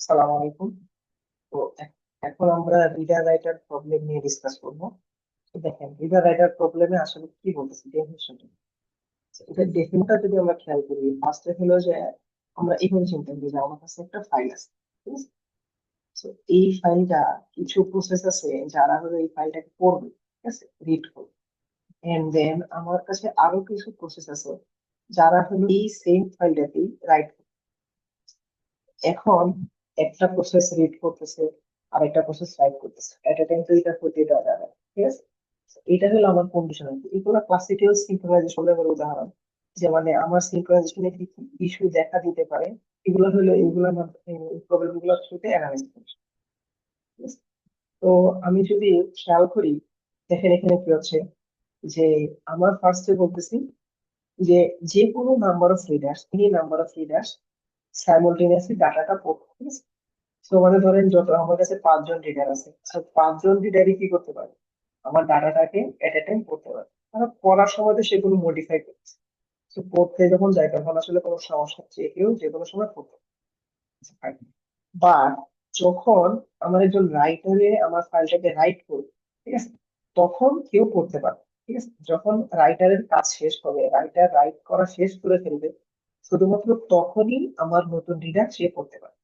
সালাম আলাইকুম। তো এখন আমরা রিডার রাইটার প্রবলেম নিয়ে ডিসকাস করবো। তো দেখেন, রিডার রাইটার প্রবলেমে আসলে কি বলতেছি ডেফিনিশনটা। এটা ডেফিনিশনটা যদি আমরা খেয়াল করি, ফার্স্টে হলো যে আমরা এইভাবে চিন্তা করি যে আমার কাছে একটা ফাইল আছে, ঠিক আছে। তো এই ফাইলটা, কিছু প্রসেস আছে যারা হলো এই ফাইলটাকে পড়বে, ঠিক আছে, রিড করবে। এন্ড দেন আমার কাছে আরো কিছু প্রসেস আছে যারা হলো এই সেম ফাইলটাকেই রাইট। এখন একটা প্রসেস রিড করতেছে আর একটা প্রসেস রাইট করতেছে, এট এ টাইম তো এটা হতে দেওয়া যাবে না, ঠিক আছে। এটা হলো আমার কন্ডিশন। এগুলো ক্লাসিক্যাল সিনক্রোনাইজেশনের উদাহরণ। যে মানে আমার সিনক্রোনাইজেশনে কি ইস্যু দেখা দিতে পারে, এগুলো আমার প্রবলেম গুলো থ্রুতে অ্যানালাইজ করি, ঠিক আছে? তো আমি যদি খেয়াল করি, দেখেন এখানে কি হচ্ছে, যে আমার ফার্স্টে বলতেছি যে যে কোনো number of readers, any number of readers সাইমultaneously ডাটাটা পড়বে, ঠিক আছে। তো মানে ধরেন যত আমার কাছে 5 জন রিডার আছে, তো 5 জন রিডারই কি করতে পারে, আমার ডাটাটাকে এট এ টাইম পড়তে পারে। তারা পড়ার সময় তো সেগুলো মডিফাই করছে। তো পড়তে যখন যায় তখন আসলে কোনো সমস্যা হচ্ছে, কেউ যে কোনো সময় পড়তে পারে। বা যখন আমার একজন রাইটারে আমার ফাইলটাকে রাইট করবে, ঠিক আছে, তখন কেউ পড়তে পারে, ঠিক আছে। যখন রাইটারের কাজ শেষ হবে, রাইটার রাইট করা শেষ করে ফেলবে, শুধুমাত্র তখনই আমার নতুন রিডার সে পড়তে পারে,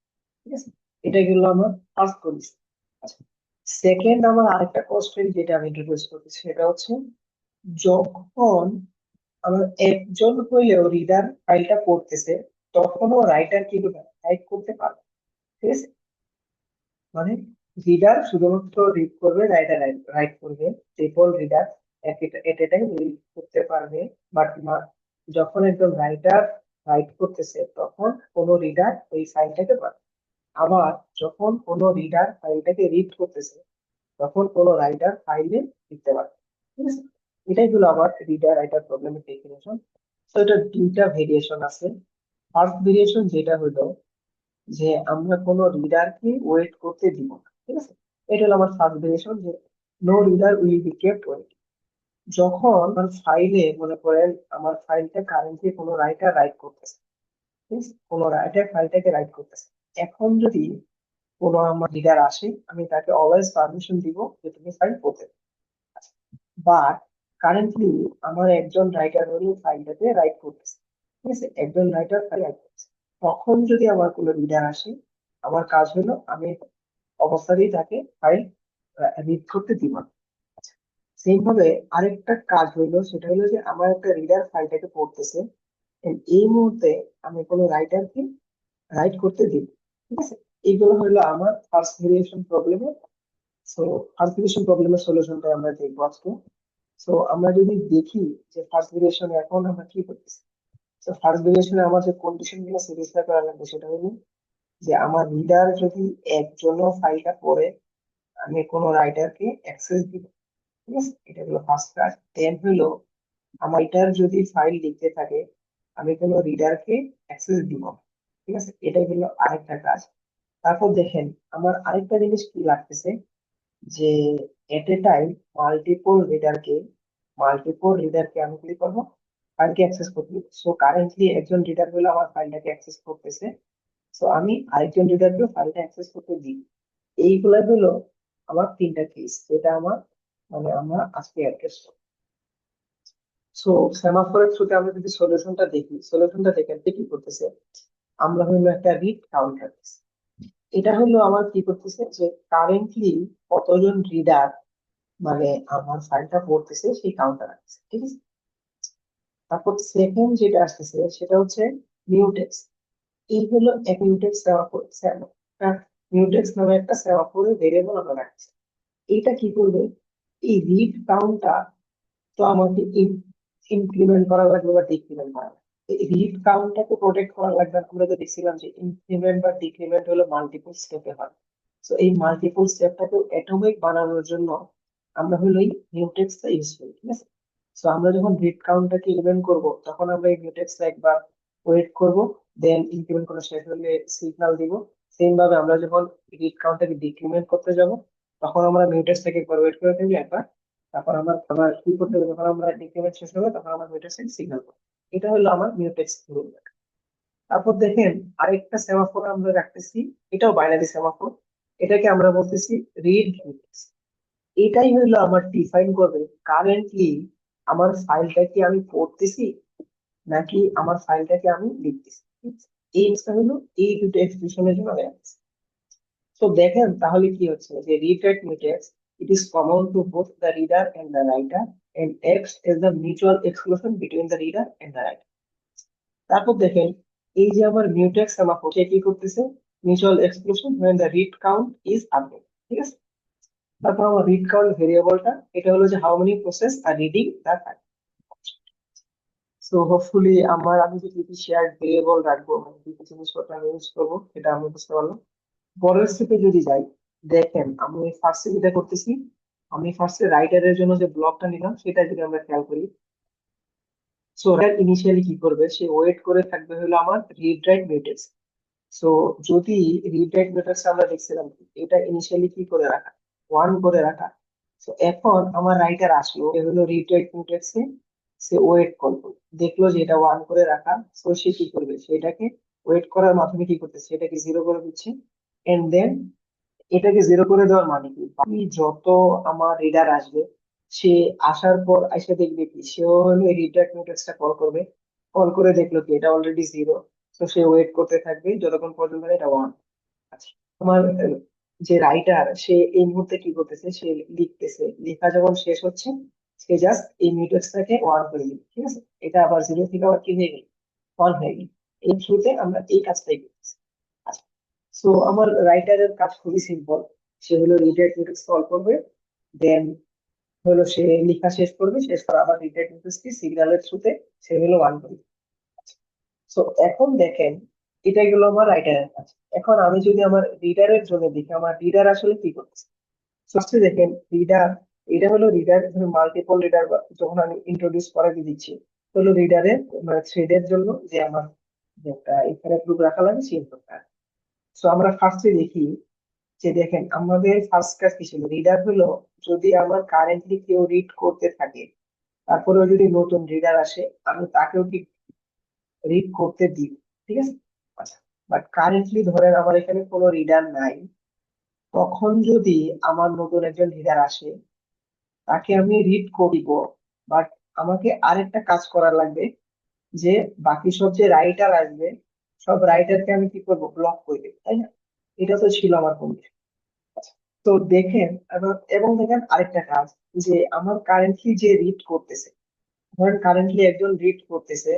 ঠিক আছে। এটা গেল আমার ফার্স্ট কন্ডিশন। আচ্ছা, সেকেন্ড আমার আরেকটা কনস্ট্রেন্ট যেটা আমি ইন্ট্রোডিউস করতেছি, সেটা হচ্ছে যখন আমার একজন হইলেও রিডার ফাইলটা পড়তেছে, তখনও রাইটার কি করবে, রাইট করতে পারবে, ঠিক আছে। মানে রিডার শুধুমাত্র রিড করবে, রাইটার রাইট করবে। ট্রিপল রিডার এট এ টাইম রিড করতে পারবে। বাট যখন একজন রাইটার রাইট করতেছে, তখন কোনো রিডার ওই ফাইলটাকে পাবে। আবার যখন কোনো রিডার ফাইলটাকে রিড করতেছে, তখন কোনো রাইটার ফাইলে লিখতে পারে, ঠিক আছে। এটাই হলো আমার রিডার রাইটার প্রবলেমের ডেফিনেশন। তো এটা দুইটা ভেরিয়েশন আছে। ফার্স্ট ভেরিয়েশন যেটা হলো যে আমরা কোনো রিডারকে ওয়েট করতে দিব না, ঠিক আছে। এটা হলো আমার ফার্স্ট ভেরিয়েশন, যে no reader will be kept wait. যখন আমার ফাইলে মনে করেন আমার ফাইলটা কারেন্টলি কোনো রাইটার রাইট করতেছে, ঠিক আছে? কোনো রাইটার ফাইলটাকে রাইট করতেছে। এখন যদি কোনো আমার রিডার আসে, আমি তাকে অলওয়েজ পারমিশন দিব যে তুমি ফাইল পড়তে পারো। বাট কারেন্টলি আমার একজন রাইটার হলো ফাইলটাতে রাইট করতেছে, ঠিক আছে, একজন রাইটার ফাইল রাইট করতেছে। তখন যদি আমার কোনো রিডার আসে, আমার কাজ হলো আমি অবস্থাতেই তাকে ফাইল রিড করতে দিব না। সেম ভাবে আরেকটা কাজ হইলো, সেটা হলো যে আমার একটা রিডার ফাইলটাকে পড়তেছে, and এই মুহূর্তে আমি কোনো রাইটারকে রাইট করতে দিব, ঠিক আছে। এইগুলো হলো আমার ফার্স্ট ভেরিয়েশন প্রবলেমের। সো ফার্স্ট ভেরিয়েশন প্রবলেমের সলিউশনটা আমরা দেখবো আজকে। সো আমরা যদি দেখি যে ফার্স্ট ভেরিয়েশনে এখন আমরা কি করতেছি। তো ফার্স্ট ভেরিয়েশনে আমার যে কন্ডিশন গুলো স্যাটিসফাই করা লাগবে, সেটা হলো যে আমার রিডার যদি একজনও ফাইলটা পড়ে, আমি কোনো রাইটারকে অ্যাক্সেস দিব, ঠিক আছে। এটা হলো ফার্স্ট কাজ। দেন হলো আমার রাইটার যদি ফাইল লিখতে থাকে, আমি কোনো রিডারকে অ্যাক্সেস দিব না, ঠিক আছে। এটাই হলো আরেকটা কাজ। তারপর দেখেন, আমার আরেকটা জিনিস কি লাগতেছে, যে এট এ টাইম মাল্টিপল রিডারকে আমি কি করবো, ফাইলকে অ্যাক্সেস করতে। সো কারেন্টলি একজন রিডার হলো আমার ফাইলটাকে অ্যাক্সেস করতেছে, সো আমি আরেকজন রিডারকে ফাইলটা অ্যাক্সেস করতে দিই। এইগুলা হলো আমার তিনটা কেস, যেটা আমার মানে আমরা আজকে অ্যাড্রেস। সো সেমাফোরের থ্রুতে আমরা যদি সলিউশনটা দেখি, সলিউশনটা দেখেন যে কি করতেছে, আমরা হলো একটা রিড কাউন্টার। এটা হলো আমার কি করতেছে, যে কারেন্টলি কতজন রিডার মানে আমার ফাইলটা পড়তেছে সেই কাউন্টার আসছে, ঠিক আছে। তারপর সেকেন্ড যেটা আসতেছে সেটা হচ্ছে মিউটেক্স। এই হলো এক মিউটেক্স মিউটেক্স নামে একটা সেমাফোরে ভেরিয়েবল আমরা রাখছি। এটা কি করবে, এই রিড কাউন্টটা তো আমাকে ইনক্রিমেন্ট করা লাগবে বা ডিক্রিমেন্ট করা লাগবে। রিড কাউন্টটাকে প্রোটেক্ট করা লাগবে। আমরা তো দেখছিলাম যে ইনক্রিমেন্ট বা ডিক্রিমেন্ট হলো মাল্টিপল স্টেপে হয়। তো এই মাল্টিপল স্টেপটাকে অ্যাটমিক বানানোর জন্য আমরা হলো এই মিউটেক্সটা ইউজ করি, ঠিক আছে। তো আমরা যখন রিড কাউন্টটাকে ইনক্রিমেন্ট করব, তখন আমরা এই মিউটেক্সটা একবার ওয়েট করব, দেন ইনক্রিমেন্ট করা শেষ হলে সিগন্যাল দিব। সেম ভাবে আমরা যখন রিড কাউন্টটাকে ডিক্রিমেন্ট করতে যাব, তখন আমরা মিউটেক্সটাকে একবার ওয়েট করে থাকবো একবার। তারপর আমার আবার কি করতে হবে, যখন আমরা ডিক্রিমেন্ট শেষ হবে তখন আমার মিউটেক্স সিগন্যাল করবো। এটা হলো আমার মিউটেক্স রুল। তারপর দেখেন আরেকটা সেমাফোর আমরা রাখতেছি, এটাও বাইনারি সেমাফোর, এটাকে আমরা বলতেছি রিড মিউটেক্স। এটাই হলো আমার ডিফাইন করবে কারেন্টলি আমার ফাইলটাকে আমি পড়তেছি নাকি আমার ফাইলটাকে আমি লিখতেছি। এই জিনিসটা হলো এই দুটো এক্সপ্রেশনের জন্য রাখতেছি। তো দেখেন তাহলে কি হচ্ছে যে read write mutex, it is common to both the reader and the writer and acts as the mutual exclusion between the reader and the writer। তারপর দেখেন এই যে আমার মিউটেক্স সেমাফোর, সে কি করতেছে, mutual exclusion when the read count is updated, ঠিক আছে। তারপর আমার রিড কাউন্ট ভেরিয়েবলটা, এটা হলো যে how many process are reading the file. So hopefully আমি যে কিছু শেয়ার ভেরিয়েবল রাখবো, মানে কি কিছু জিনিসপত্র আমি ইউজ করবো, এটা আমি বুঝতে পারলাম। পরের স্টেপে যদি যাই, দেখেন আমি ফার্স্টে যেটা করতেছি, আমি ফার্স্টে রাইটারের জন্য যে ব্লকটা নিলাম সেটা যদি আমরা খেয়াল করি, সো রাইটার ইনিশিয়ালি কি করবে, সে ওয়েট করে থাকবে হলো আমার রিড রাইট মিউটেক্স। সো যদি রিড রাইট মেথডস আমরা দেখছিলাম এটা ইনিশিয়ালি কি করে রাখা, ওয়ান করে রাখা। তো এখন আমার রাইটার আসলো, এ হলো রিড রাইট মিউটেক্সে, সে ওয়েট করলো, দেখলো যে এটা ওয়ান করে রাখা। তো সে কি করবে, সেটাকে ওয়েট করার মাধ্যমে কি করতেছে, সেটাকে জিরো করে দিচ্ছে। এন্ড দেন এটাকে জিরো করে দেওয়ার মানে কি, বাকি যত আমার রিডার আসবে, সে আসার পর এসে দেখবে কি, সেও হলো এই রিড রাইট মিউটেক্সটা কল করবে। কল করে দেখলো কি এটা অলরেডি জিরো, তো সে ওয়েট করতে থাকবে যতক্ষণ পর্যন্ত না এটা ওয়ান। আচ্ছা, তোমার যে রাইটার, সে এই মুহূর্তে কি করতেছে, সে লিখতেছে, লেখা যখন শেষ হচ্ছে সে জাস্ট এই মিউটেক্সটাকে ওয়ান করে দিবে, ঠিক আছে। এটা আবার জিরো থেকে আবার কি হয়ে গেল, ওয়ান হয়ে গেল। এই থ্রুতে আমরা এই কাজটাই করতেছি। আচ্ছা, সো আমার রাইটারের কাজ খুবই সিম্পল, সে হলো রিডার মিউটেক্স কল করবে, দেন হলো সে লেখা শেষ করবে, শেষ করে আবার রিডার মিউটেক্সকে সিগন্যালের থ্রুতে সে হলো ওয়ান করবে। তো এখন দেখেন এটা গেল আমার রাইটারের কাজ। এখন আমি যদি আমার রিডারের জন্য দেখি, আমার রিডার আসলে কি করতেছে। ফার্স্টে দেখেন রিডার, এটা হলো রিডার, মাল্টিপল রিডার যখন আমি ইন্ট্রোডিউস করাতে দিচ্ছি, হলো রিডারের মানে থ্রেডের জন্য যে আমার যে একটা এখানে গ্রুপ রাখা লাগে সেই গ্রুপটা। তো আমরা ফার্স্টে দেখি যে দেখেন আমাদের ফার্স্ট কাজ কি ছিল, রিডার হলো যদি আমার কারেন্টলি কেউ রিড করতে থাকে, তারপরেও যদি নতুন রিডার আসে আমি তাকেও কি রিড করতে দিব, ঠিক আছে। আচ্ছা, বাট কারেন্টলি ধরেন আমার এখানে কোনো রিডার নাই, তখন যদি আমার নতুন একজন রিডার আসে তাকে আমি রিড করিব, বাট আমাকে আরেকটা কাজ করা লাগবে, যে বাকি সব যে রাইটার আসবে সব রাইটারকে আমি কি করবো, ব্লক করে দেবো, তাই না। এটা তো ছিল আমার কন্ডিশন। তো দেখেন এবং দেখেন আরেকটা কাজ, যে আমার কারেন্টলি যে রিড করতেছে, ধরেন কারেন্টলি একজন রিড করতেছে,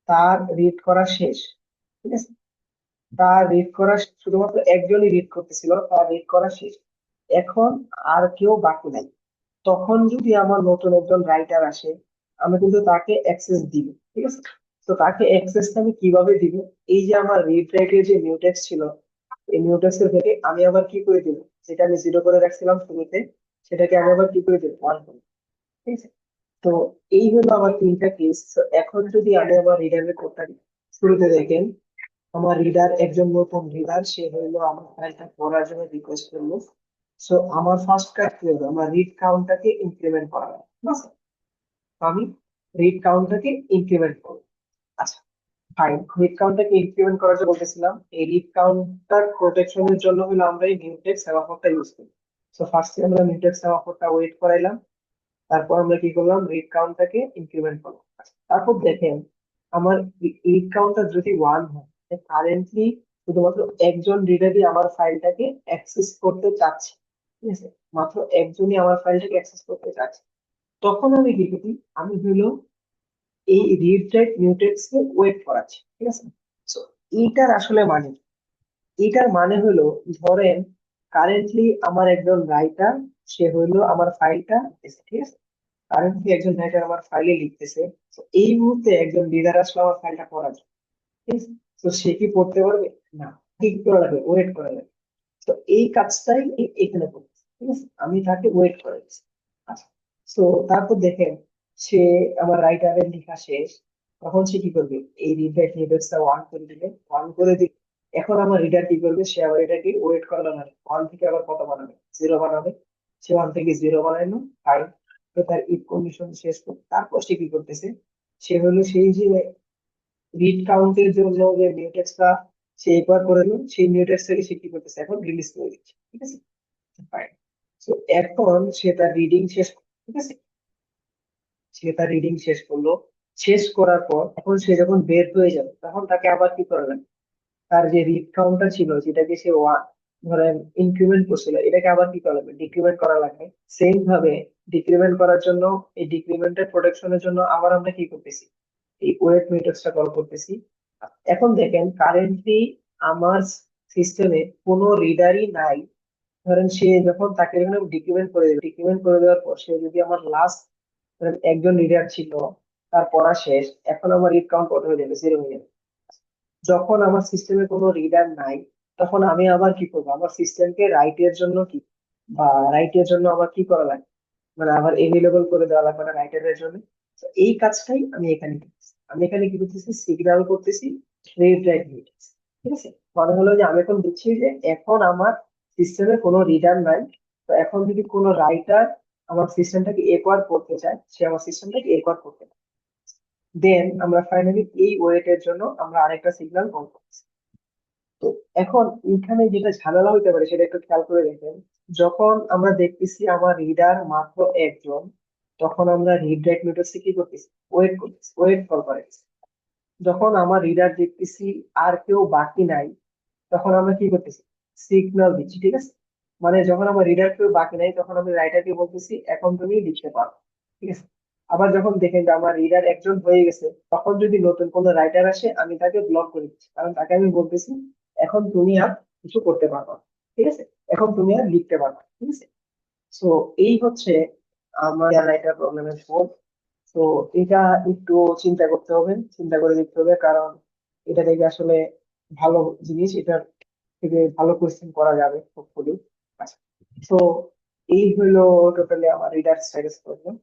তার রিড করা শেষ, ঠিক আছে। তার রিড করা শুধুমাত্র একজনই রিড করতেছিল, তার রিড করা শেষ, এখন আর কেউ বাকি নাই। তখন যদি আমার নতুন একজন রাইটার আসে, আমি কিন্তু তাকে অ্যাক্সেস দিব, ঠিক আছে। তো তাকে অ্যাক্সেসটা আমি কিভাবে দিব, এই যে আমার রিড রাইটের যে মিউটেক্স ছিল, এই মিউটেক্স এর থেকে আমি আবার কি করে দিব, যেটা আমি জিরো করে রাখছিলাম শুরুতে, সেটাকে আমি আবার কি করে দিব, ওয়ান করে, ঠিক আছে। তো এই হলো আমার তিনটা কেস। এখন যদি আমি আমার রিডারের কোডটা শুরুতে দেখেন, আমার রিডার একজন নতুন রিডার, সে হইলো আমার ফাইলটা পড়ার জন্য রিকোয়েস্ট করলো। সো আমার ফার্স্ট কাজ কি হবে, আমার রিড কাউন্টটাকে ইনক্রিমেন্ট করা হবে, ঠিক আছে। তো আমি রিড কাউন্টটাকে ইনক্রিমেন্ট করবো। আচ্ছা, ফাইন, রিড কাউন্টটাকে ইনক্রিমেন্ট করার জন্য বলতেছিলাম, এই রিড কাউন্টার প্রোটেকশনের জন্য হলো আমরা এই মিউটেক্স সেমাফোরটা ইউজ করি। সো ফার্স্টে আমরা মিউটেক্স সেমাফোরটা ওয়েট করাইলাম, তারপর আমরা কি করলাম, রিড কাউন্টটাকে ইনক্রিমেন্ট করলাম। আচ্ছা, তারপর দেখেন আমার রিড কাউন্টটা যদি ওয়ান হয়, কারেন্টলি শুধুমাত্র একজন রিডারই আমার ফাইলটাকে অ্যাক্সেস করতে চাচ্ছে, ঠিক আছে, মাত্র একজনই আমার ফাইলটাকে অ্যাক্সেস করতে চাচ্ছে। তখন আমি কি করি, আমি হলো এই রিড রাইট মিউটেক্স কে ওয়েট করাচ্ছি, ঠিক আছে। তো এইটার আসলে মানে কি? এটার মানে হলো, ধরেন কারেন্টলি আমার একজন রাইটার, সে হইলো আমার ফাইলটা, ঠিক আছে, কারেন্টলি একজন রাইটার আমার ফাইলে লিখতেছে। তো এই মুহূর্তে একজন রিডার আসলে আমার ফাইলটা পড়ার জন্য, ঠিক আছে। তো সে কি পড়তে পারবে না, কি করা লাগবে, ওয়েট করা লাগবে। তো এই কাজটাই এখানে করতেছে, ঠিক আছে, আমি তাকে ওয়েট করাচ্ছি। আচ্ছা, তো তারপর দেখেন সে আমার রাইটারের লেখা শেষ, তখন সে কি করবে, এই রিড রাইট নিউটেক্সটা ওয়ান করে দিবে, ওয়ান করে দিবে। এখন আমার রিডার কি করবে, সে আবার এটাকে ওয়েট করালো না, ওয়ান থেকে আবার কত বানাবে, জিরো বানাবে। সে ওয়ান থেকে জিরো বানাইলো, ফাইন। তো তার ইফ কন্ডিশন শেষ করে তারপর সে কি করতেছে, সে হলো সেই যে রিড কাউন্টের জন্য যে মিউটেক্সটা সে একবার করে দিল, সেই মিউটেক্স থেকে সে কি করতেছে এখন রিলিজ করে দিচ্ছে, ঠিক আছে। ফাইন। তো এখন সে তার রিডিং শেষ, ঠিক আছে, সে তার রিডিং শেষ করলো। শেষ করার পর এখন সে যখন বের হয়ে যাবে তখন তাকে আবার কি করবেন, তার যে রিড কাউন্টটা ছিল যেটাকে সে ওয়ান ধরেন ইনক্রিমেন্ট করছিল, এটাকে আবার কি করা লাগবে, ডিক্রিমেন্ট করা লাগবে। সেম ভাবে ডিক্রিমেন্ট করার জন্য, এই ডিক্রিমেন্টের প্রোটেকশনের জন্য আবার আমরা কি করতেছি, এই ওয়েট মেথডসটা কল করতেছি। এখন দেখেন কারেন্টলি আমার সিস্টেমে কোনো রিডারই নাই। ধরেন সে যখন তাকে যখন ডিক্রিমেন্ট করে দেবে, ডিক্রিমেন্ট করে দেওয়ার পর সে যদি আমার লাস্ট একজন রিডার ছিল, তার পড়া শেষ, এখন আমার রিড কাউন্ট কত হয়ে যাবে, জিরো হয়ে যাবে। যখন আমার সিস্টেমে কোনো রিডার নাই, তখন আমি আবার কি করবো, আমার সিস্টেমকে রাইটের জন্য কি, বা রাইটের জন্য আবার কি করা লাগবে, মানে আবার এভেলেবল করে দেওয়া লাগবে না রাইটারের জন্য। তো এই কাজটাই আমি এখানে করতেছি। আমি এখানে কি করতেছি, সিগন্যাল করতেছি রিড রাইট মিউটেক্স, ঠিক আছে। মানে হলো যে আমি এখন দেখছি যে এখন আমার সিস্টেমে কোনো রিডার নাই, তো এখন যদি কোনো রাইটার আমার সিস্টেমটাকে একোয়ার করতে চায়, সে আমার সিস্টেমটাকে একোয়ার করতে পারে। দেন আমরা ফাইনালি এই ওয়েটের জন্য আমরা আরেকটা সিগন্যাল কল করছি। তো এখন এখানে যেটা ঝামেলা হইতে পারে সেটা একটু খেয়াল করে দেখেন। যখন আমরা দেখতেছি আমার রিডার মাত্র একজন, তখন আমরা রিড রাইট মিউটেক্সে কি করতেছি, ওয়েট করতেছি, ওয়েট কল করেছি। যখন আমার রিডার দেখতেছি আর কেউ বাকি নাই, তখন আমরা কি করতেছি, সিগন্যাল দিচ্ছি, ঠিক আছে। মানে যখন আমার রিডার কেউ বাকি নাই, তখন আমি রাইটারকে বলতেছি এখন তুমি লিখতে পারো, ঠিক আছে। আবার যখন দেখেন যে আমার রিডার একজন হয়ে গেছে, তখন যদি নতুন কোনো রাইটার আসে আমি তাকে ব্লক করে দিচ্ছি, কারণ তাকে আমি বলতেছি এখন তুমি আর কিছু করতে পারবে না, ঠিক আছে, এখন তুমি আর লিখতে পারবে না, ঠিক আছে। তো এই হচ্ছে আমার রাইটার প্রবলেমের সলভ। তো এটা একটু চিন্তা করতে হবে, চিন্তা করে দেখতে হবে, কারণ এটা থেকে আসলে ভালো জিনিস, এটা থেকে ভালো কোয়েশ্চেন করা যাবে হোপফুলি। আচ্ছা, তো এই হলো টোটালি আমার রিডার স্ট্যাটাস প্রবলেম।